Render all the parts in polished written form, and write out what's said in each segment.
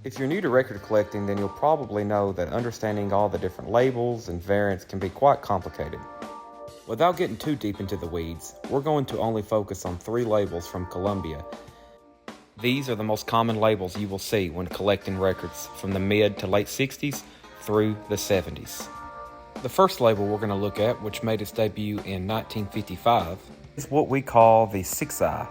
If you're new to record collecting, then you'll probably know that understanding all the different labels and variants can be quite complicated. Without getting too deep into the weeds, we're going to only focus on 3 labels from Columbia. These are the most common labels you will see when collecting records from the mid to late 60s through the 70s. The first label we're going to look at, which made its debut in 1955, is what we call the 6i.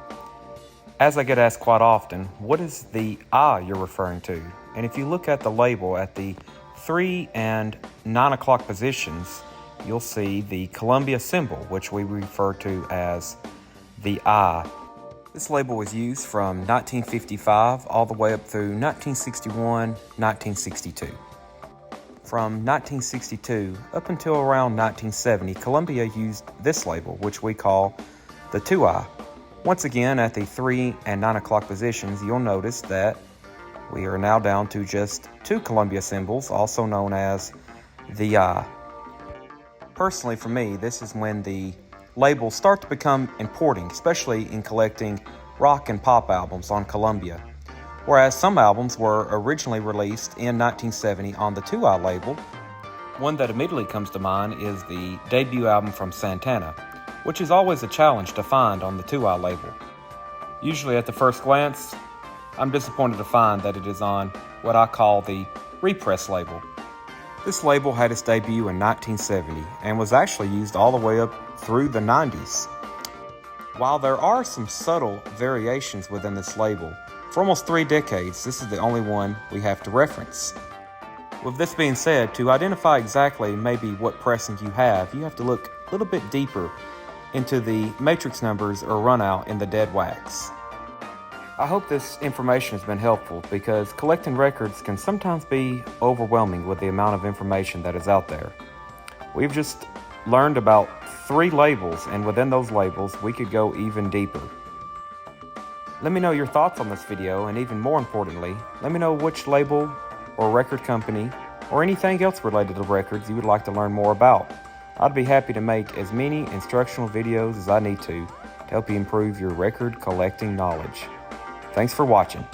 As I get asked quite often, what is the I you're referring to? And if you look at the label at the 3 and 9 o'clock positions, you'll see the Columbia symbol, which we refer to as the I. This label was used from 1955 all the way up through 1961, 1962. From 1962 up until around 1970, Columbia used this label, which we call the 2i. Once again, at the 3 and 9 o'clock positions, you'll notice that we are now down to just 2 Columbia symbols, also known as the I. Personally, for me, this is when the labels start to become important, especially in collecting rock and pop albums on Columbia. Whereas some albums were originally released in 1970 on the 2i label, one that immediately comes to mind is the debut album from Santana, which is always a challenge to find on the 2i label. Usually at the first glance, I'm disappointed to find that it is on what I call the repress label. This label had its debut in 1970 and was actually used all the way up through the 90s. While there are some subtle variations within this label, for almost 3 decades, this is the only one we have to reference. With this being said, to identify exactly maybe what pressing you have to look a little bit deeper into the matrix numbers or runout in the dead wax. I hope this information has been helpful because collecting records can sometimes be overwhelming with the amount of information that is out there. We've just learned about 3 labels, and within those labels we could go even deeper. Let me know your thoughts on this video, and even more importantly, let me know which label or record company or anything else related to records you would like to learn more about. I'd be happy to make as many instructional videos as I need to help you improve your record collecting knowledge. Thanks for watching.